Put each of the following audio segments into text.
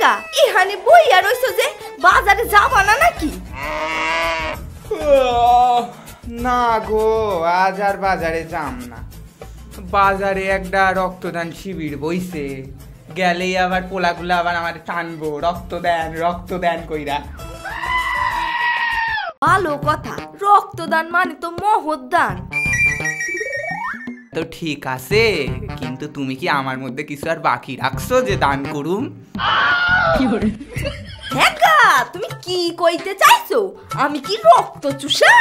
লেগা এখানে বইয়া রইছো যে বাজারে যাবা না নাকি? না গো, আজ আর বাজারে যাম না। বাজারে একটা রক্তদান শিবির বইছে, গেলেই আবার পোলাগুলা আবার আমার টানবো, রক্ত দেন কইরা। ভালো কথা, রক্তদান মানে তো মহৎদান। তো ঠিক আছে, কিন্তু তুমি কি আমার মধ্যে কিছু আর বাকি রাখছো যে দান করুম? হ্যাঁ গা, তুমি কি কইতে চাইছো? আমি কি রক্ত চুষা?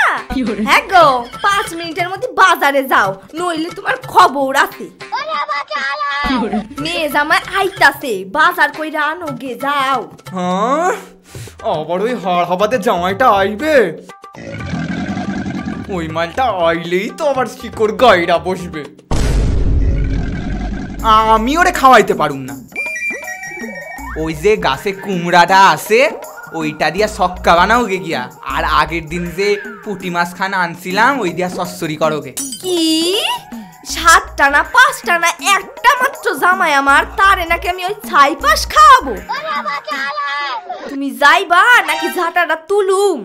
হ্যাঁ গো, 5 মিনিটের মধ্যে বাজারে যাও, নইলে তোমার খবর আছে। মেয়ে জামাই আইতাছে, বাজার কইরা আনো গে, যাও। হ্যাঁ, আবার ওই হাড় হাবাতে জামাইটা আইবে? ওই মালটা আইলেই তো আবার শিকড় গাইরা বসবে। আমি ওরে খাওয়াইতে পারুম না। ওই যে গাছে কুমড়াটা আছে, ওইটা দিয়া সক্কা বানাও গে গিয়া। আর আগের দিন যে পুঁটি মাছ খানা আনছিলাম, ওই দিয়া সচ্চরি করোগে। কি 7টা না 5টা না একটা মাত্র জামাই আমার, তারে নাকি আমি ওই ছাই পাশ খাওয়াবো? তুমি যাইবা নাকি ঝাঁটাটা তুলুম?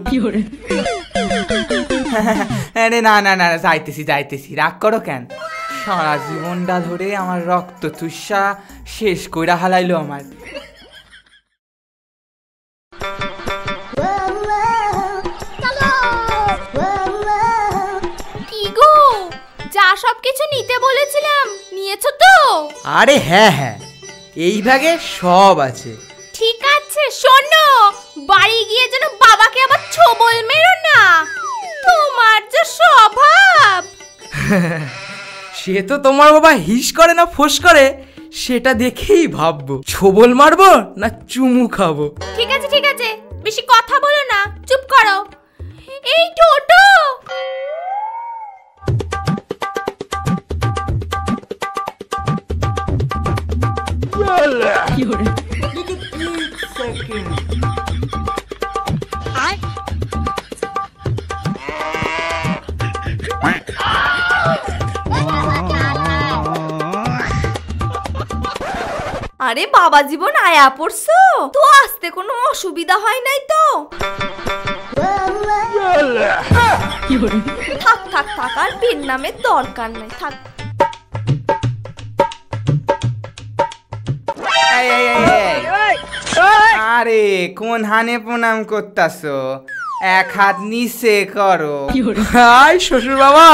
আরে না না না, যাইতেছি, রাগ করো কেন? সারা জীবনটা ধরে আমার রক্ত চুষা শেষ কইরা হালাইলো আমার। কি গো, যা সবকিছু নিতে বলেছিলাম নিয়েছো তো? আরে হ্যাঁ, এই ভাগে সব আছে। ঠিক আছে, শোনো, বাড়ি গিয়ে যেন বাবাকে আবার ছোবল মেরো না, তোমার যে স্বভাব। সে তো তোমার বাবা হিস করে না ফোস করে, সেটা দেখেই ভাববো ছোবল মারবো না চুমু খাবো। ঠিক আছে, বেশি কথা বলো না, চুপ করো। এই টোটো, আরে বাবা জীবন আয়া পড়ছো তো, আসতে কোনো অসুবিধা হয় নাই তো? থাক আর পেন নামের দরকার নাই, থাক। আরে কোন হানে প্রণাম করতাছো? এক হাত নিচে করো। হাই শ্বশুর বাবা,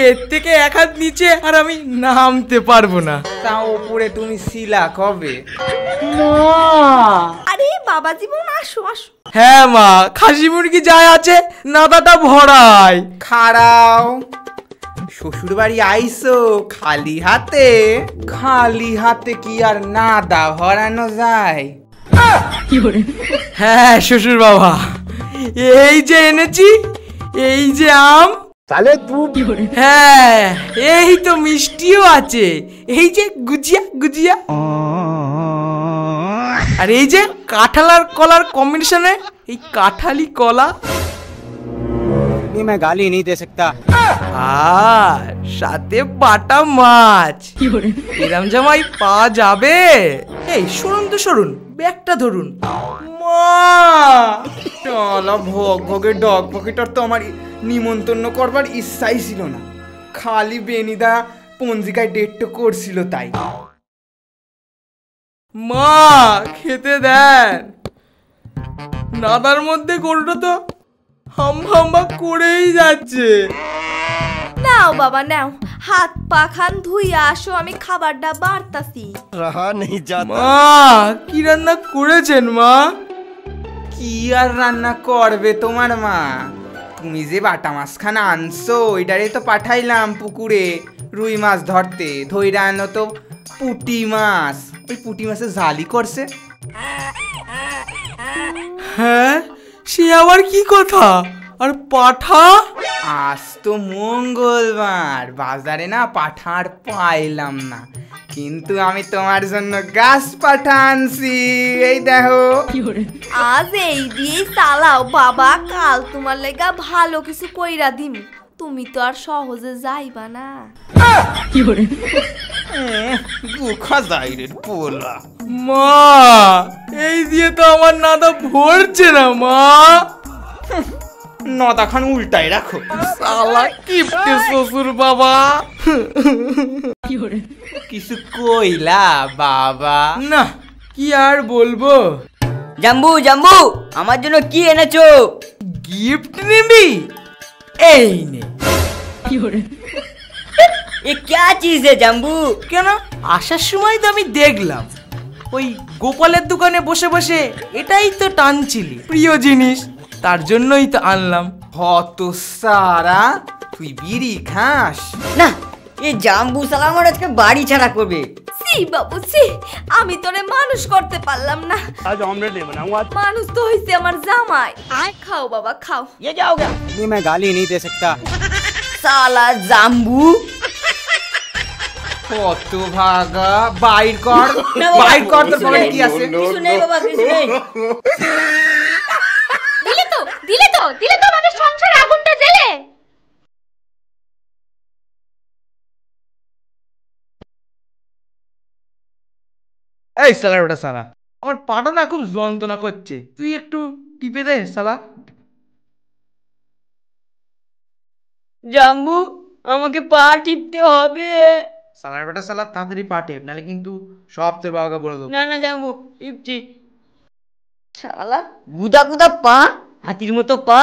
এর থেকে এক হাত নিচে আর আমি নামতে পারবো না। তা উপরে তুমি শিলা কবে? আরে বাবা জীবন আসো। হ্যাঁ মা, খাসি মুরগি যায় আছে, নাদাটা ভরাই। খাড়াও, শ্বশুর বাড়ি আইসো খালি হাতে কি আর নাদা ভরানো যায়? হ্যাঁ শ্বশুর বাবা, এই যে এনেছি, এই যে আম, হ্যাঁ এই তো মিষ্টিও আছে, এই যে গুজিয়া, আর এই যে কাঁঠাল আর কলার কম্বিনেশনে এই কাঁঠালি কলা। मैं गाली नहीं दे सकता। আর সাথে বাটা মাছ, এরম জামাই পাওয়া যাবে? এই সরুন, ব্যাগটা ধরুন। ভোগের ডগ পকেটার তো আমার নিমন্ত্রণ করবার ইচ্ছাই ছিল না, খালি বেনিদা পঞ্জিকায় ডেটটা করছিল তাই। মা খেতে দেন, নাদার মধ্যে গরুটা তো হাম্বা করেই যাচ্ছে। নাও বাবা নাও, হাত পা খান ধুইয়া আসো, আমি খাবারটা বাড়তাছি। रहा नहीं जाता। মা কি রান্না করেছেন মা? কি আর রান্না করবে তোমার মা? তুমি যে বাটা মাছ খানা আনছো, ওইটারে তো পাঠাইলাম পুকুরে রুই মাছ ধরতে, ধইরা আনো তো পুঁটি মাছ, ওই পুঁটি মাছের ঝালি করছে। হ্যাঁ, সে আবার কি কথা? আর পাঠা? আজ তো মঙ্গলবার, বাজারে না পাঠা আর পাইলাম না, কিন্তু আমি তোমার জন্য গাছ পাঠা আনছি, এই দেখো। আজ এই দিয়ে চালাও বাবা, কাল তোমার লেগা ভালো কিছু কইরা দিম। তুমি তো আর সহজে যাইবা না। বুখা যাইরে পোলা। মা, এই দিয়ে তো আমার নাদা ভরছে না মা। নদাখান উল্টাই রাখো। শালা কিপটে শ্বশুর বাবা। কিছু কইলা বাবা? না, কি আর বলবো। জাম্বু জাম্বু, আমার জন্য কি এনেছো? গিফট নিবি? এই নে। এ क्या चीज है জাম্বু? কেন, আসার সময় তো আমি দেখলাম ওই গোপালের দোকানে বসে বসে এটাই তো টানছিলি, প্রিয় জিনিস, তার জন্যই তো আনলাম। হত সারা, তুই বিড়ি খাস? না, এই জাম্বু শালা আমার আজকে বাড়ি ছাড়া করবে। সি বাবু সি, আমি তোরে মানুষ করতে পারলাম না। आज ऑमलेट नहीं बनाऊंगा। মানুষ তো হইছে আমার জামাই। খাও বাবা খাও। ये क्या हो गया? नहीं मैं गाली नहीं दे सकता। শালা জাম্বু। কত ভাগা, বাইর কর, না বাবা, বাইর কর, তোর কিছু পকেটে নেই, কি আছে? কিছু নেই বাবা, কিছু নেই। দিলে তো আমাদের সংসার আগুনটা জ্বেলে। এই শালা, ওটা শালা, আমার পাটা না খুব যন্ত্রণা করছে, তুই একটু টিপে দে শালা। জাম্বু, আমাকে পা টিপতে হবে। শালার বেটা শালা, তাড়াতাড়ি পা টেপ, নাহলে কিন্তু সব তোর বাবাকে বলে দেবো। না না জাম্বু, টিপছি। শালা গুদা গুদা পা, হাতির মতো পা।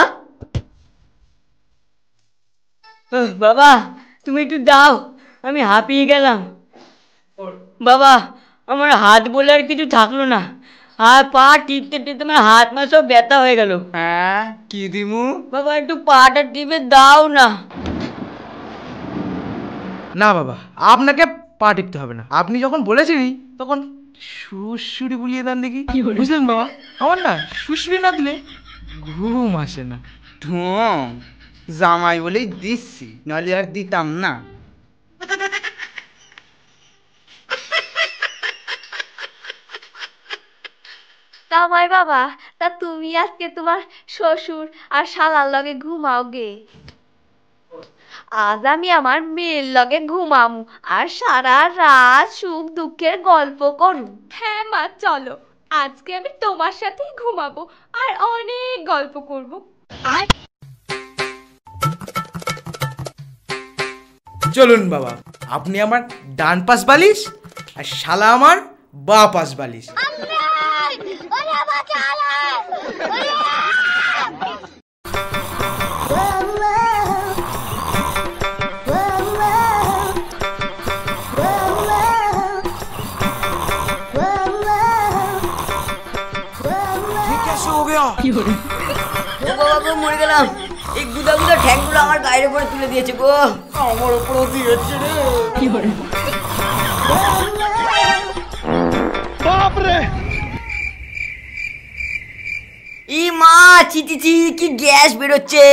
বাবা, তুমি একটু দাও, আমি হাঁপিয়ে গেলাম। বাবা, আমার হাত বলে আর কিছু থাকলো না, আর পা টিপতে টিপতে আমার হাত মা সব ব্যথা হয়ে গেল। হ্যাঁ, কি দিমু? বাবা, একটু পাটা টিপে দাও না। না বাবা, আপনাকে পা টিপতে হবে না, আপনি যখন বলেছেনই তখন সুড়সুড়ি বুলিয়ে দেন দেখি, বুঝলেন বাবা? আমার না সুড়সুড়ি না দিলে ঘুম আসে না। ঢং, জামাই বলেই দিচ্ছি, নইলে আর দিতাম না। জামাই বাবা, তা তুমি আজকে তোমার শ্বশুর আর শালার লগে ঘুমাও গে। আজ আমি আমার মেয়ের লগে ঘুমামু আর সারা রাত সুখ দুঃখের গল্প করু। হ্যাঁ মা, চলো আজকে আমি তোমার সাথেই ঘুমাবো আর অনেক গল্প করব। চলুন বাবা, আপনি আমার ডান পাশ বালিশ আর শালা আমার বা পাশ বালিশ। বাবা, মরে গেলাম। এই গুদা গুদা ঠ্যাংগুলো আমার গায়ের উপরে তুলে দিয়েছে গো। আমার উপরও দিয়েছে রে। ই মা, চিচি চি, কি গ্যাস বেরোচ্ছে।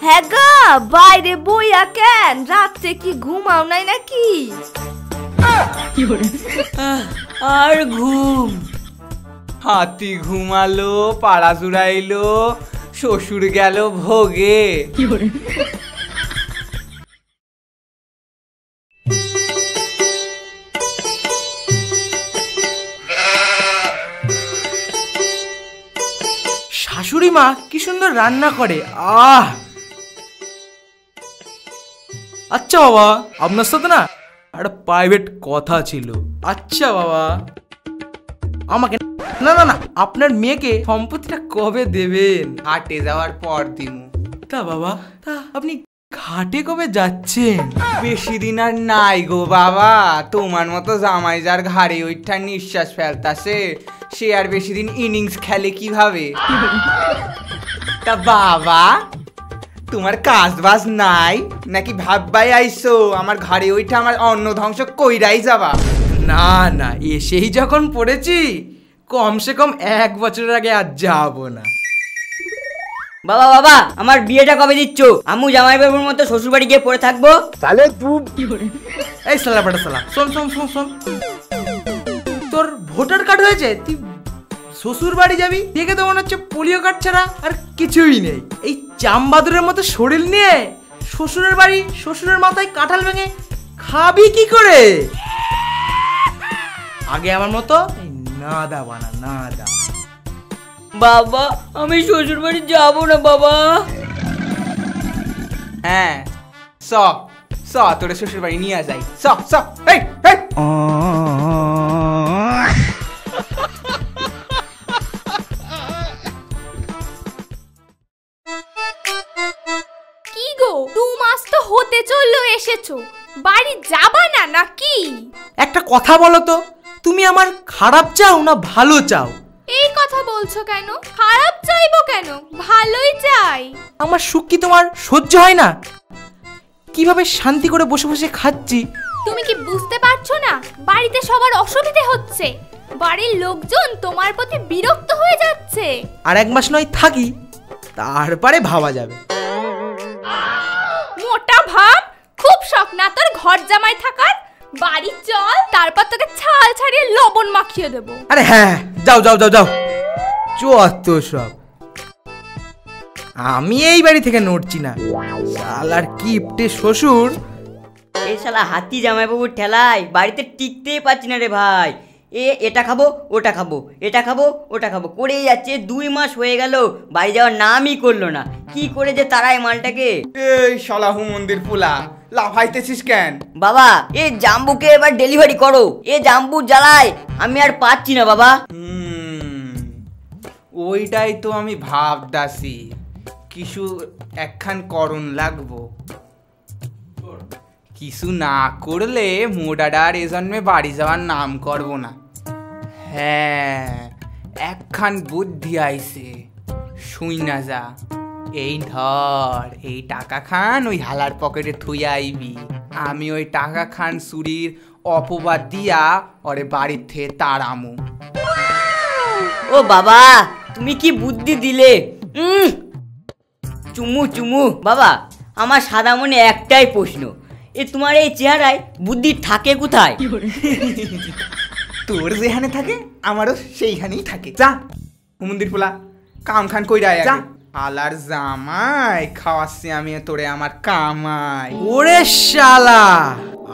হ্যাঁ গা, বাইরে বইয়া কেন? রাত্রে কি ঘুমাও নাই নাকি? আর ঘুম। হাতি ঘুমালো, পাড়া জুড়াইলো, শ্বশুর গেল ভোগে। শাশুড়ি মা কি সুন্দর রান্না করে, আহ! আচ্ছা বাবা, আপনার সাথে না একটা প্রাইভেট কথা ছিল। আচ্ছা বাবা, আমাকে না না না, আপনার মেয়েকে সম্পত্তিটা কবে দেবেন? হাটে যাওয়ার পর দিমু। তা বাবা, তা আপনি ঘাটে কবে যাচ্ছেন? বেশি দিন আর নাই গো বাবা, তোমার মতো জামাই যার ঘাড়ে ওইটা নিঃশ্বাস ফেলতাছে, সে আর বেশি দিন ইনিংস খেলে কিভাবে? তা বাবা, তোমার কাজ বাজ নাই নাকি? ভাববাই আইসো আমার ঘাড়ে ওইটা আমার অন্ন ধ্বংস কইরাই যাবা? না না, এসেই যখন পড়েছি, কমসে কম 1 বছরের আগে আর যাবো না। বাবা বাবা, আমার বিয়েটা কবে দিচ্ছ? আম্মু জামাই বাবুর মতো শ্বশুর বাড়ি গিয়ে পড়ে থাকবো। साले तू এই সালা বেটা সালা, শোন শোন শোন শোন, তোর ভোটার কার্ড হয়েছে, তুই শ্বশুর বাড়ি যাবি দেখে তো মনে হচ্ছে পোলিও কার্ড ছাড়া আর কিছুই নেই। এই চামবাদুরের মতো শরীর নিয়ে শ্বশুরের বাড়ি শ্বশুরের মাথায় কাঁঠাল ভেঙে খাবি কি করে? আগে আমার মতো নাদা বানা নাদা। বাবা আমি শ্বশুর বাড়ি যাবো না বাবা। হ্যাঁ স স তোরে শ্বশুর বাড়ি নিয়ে যাই, স স এই এই কি গো 2 মাস তো হতে চললো এসেছো, বাড়ি যাবা না নাকি? একটা কথা বলো তো, তুমি আমার খারাপ চাও না ভালো চাও? এই কথা বলছো কেন? খারাপ চাইবো কেন, ভালোই চাই। আমার সুখ কি তোমার সহ্য হয় না? কিভাবে শান্তি করে বসে বসে খাচ্ছি। তুমি কি বুঝতে পারছো না বাড়িতে সবার অসুবিধে হচ্ছে, বাড়ির লোকজন তোমার প্রতি বিরক্ত হয়ে যাচ্ছে। আর 1 মাস নয় থাকি, তারপরে ভাবা যাবে। মোটা ভাব, খুব শখ না তোর ঘর জামাই থাকার? বাড়ি চল, তারপর তোকে ছাল ছাড়িয়ে লবণ মাখিয়ে দেবো। আরে হ্যাঁ যাও যাও যাও যাও, চুয়াত্ত সব। আমি এই বাড়ি থেকে নড়ছি না। শালার কিপটে শ্বশুর। এই শালা হাতি জামাইবাবুর ঠেলায় বাড়িতে টিকতেই পারছি না রে ভাই। এটা খাবো ওটা খাবো, এটা খাবো ওটা খাবো করেই যাচ্ছে। 2 মাস হয়ে গেল বাড়ি যাওয়ার নামই করলো না। কি করে যে তারাই মালটাকে। এই শালাহু মন্দির পোলা, লাফাইতেছিস কেন? বাবা এই জাম্বুকে এবার ডেলিভারি করো, এ জাম্বু জ্বালায় আমি আর পাচ্ছি না বাবা। ওইটাই তো আমি ভাবদাসি, কিছু একখান করণ লাগবো। কিছু না করলে মোডাডার এ জন্মে বাড়ি যাওয়ার নাম করবো না। হ্যাঁ একখান বুদ্ধি আইছে, শুই না যা। এই ধর এই টাকা খান ওই হালার পকেটে থুই আইবি, আমি ওই টাকা খান চুরির অপবাদ দিয়া ওরে বাড়ির থেকে তাড়ামু। ও বাবা তুমি কি বুদ্ধি দিলে। চুমু চুমু। বাবা আমার সাদা মনে একটাই প্রশ্ন, তোমার এই চেহারায় বুদ্ধি থাকে কোথায়? তোর যেখানে থাকে আমারও সেইখানেই থাকে। যা মন্দির পোলা, কাম খান কইরা যা। আলার জামাই খাওয়াচ্ছি আমি তোরে আমার কামাই। ওরে শালা,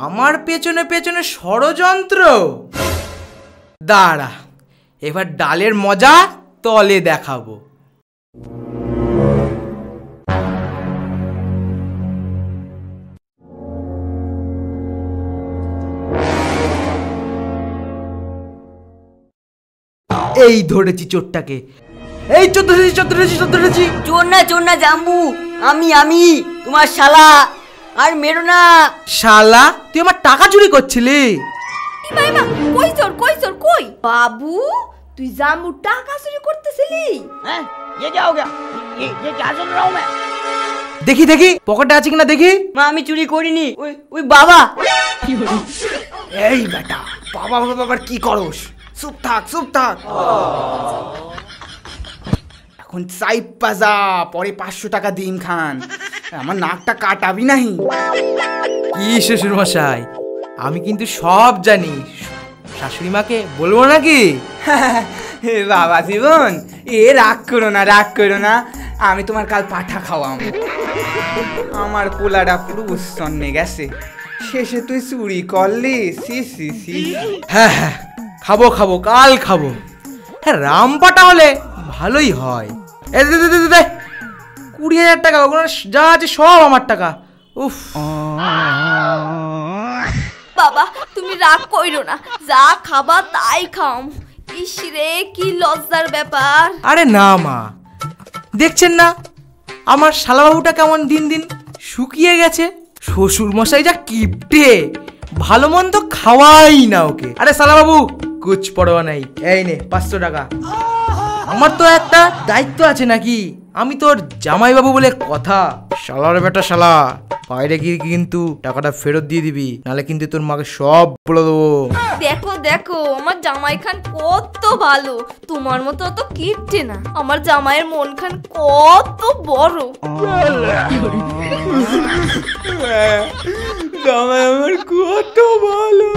আমার পেছনে পেছনে ষড়যন্ত্র। দাঁড়া, এবার ডালের মজা তলে দেখাবো। এই ধরেছি চোরটাকে, এই চোর ধরেছি চোর ধরেছি চোর ধরেছি। চোর না জাম্বু, আমি তোমার শালা, আর মেরো না। শালা তুই আমার টাকা চুরি করছিলি? মাইমা কই চোর কই চোর কই? বাবু তুই জাম্বু টাকা চুরি করতেছিলি? হ্যাঁ ये क्या हो गया, ये क्या सुन रहा हूं मैं? দেখি দেখি পকেটে আছে কিনা দেখি। মা আমি চুরি করিনি, ওই বাবা। এই বেটা বাবা বাবা আবার কি করস? চুপ থাক চুপ থাক। এখন চাই পাজা, পরে 500 টাকা দিন খান, আমার নাকটা কাটাবি নাহি। কি শ্বশুর মশাই, আমি কিন্তু সব জানি, শাশুড়ি মাকে বলবো নাকি? বাবা জীবন এ রাগ করো না রাগ করো না, আমি তোমার কাল পাঠা খাওয়াম। আমার পোলাটা পুরো উচ্ছন্নে গেছে, শেষে তুই চুরি করলি। সি সি সি। হ্যাঁ হ্যাঁ খাবো খাবো কাল খাবো। হ্যাঁ রামপাটা হলে ভালোই হয়। 20,000 টাকা, ওগুলো যা আছে সব আমার টাকা। উফ বাবা তুমি রাগ কইরো না, যা খাবা তাই খাও। ইস রে কি লজ্জার ব্যাপার। আরে না মা, দেখছেন না আমার শালাবাবুটা কেমন দিন দিন শুকিয়ে গেছে। শ্বশুর মশাই যা কিপটে, ভালো মন্দ খাওয়াই না ওকে। আরে শালাবাবু কুছ পড়োয়া নাই, এই নে 500 টাকা। আমার তো একটা দায়িত্ব আছে নাকি, আমি তোর জামাইবাবু বলে কথা। শালার বেটা শালা, বাইরে গিয়ে কিন্তু টাকাটা ফেরত দিয়ে দিবি, নাহলে কিন্তু তোর মাকে সব বলে দেবো। দেখো দেখো আমার জামাই খান কত ভালো, তোমার মতো অত কিপটে না। আমার জামাইয়ের মন খান কত বড়। জামাই আমার কত ভালো।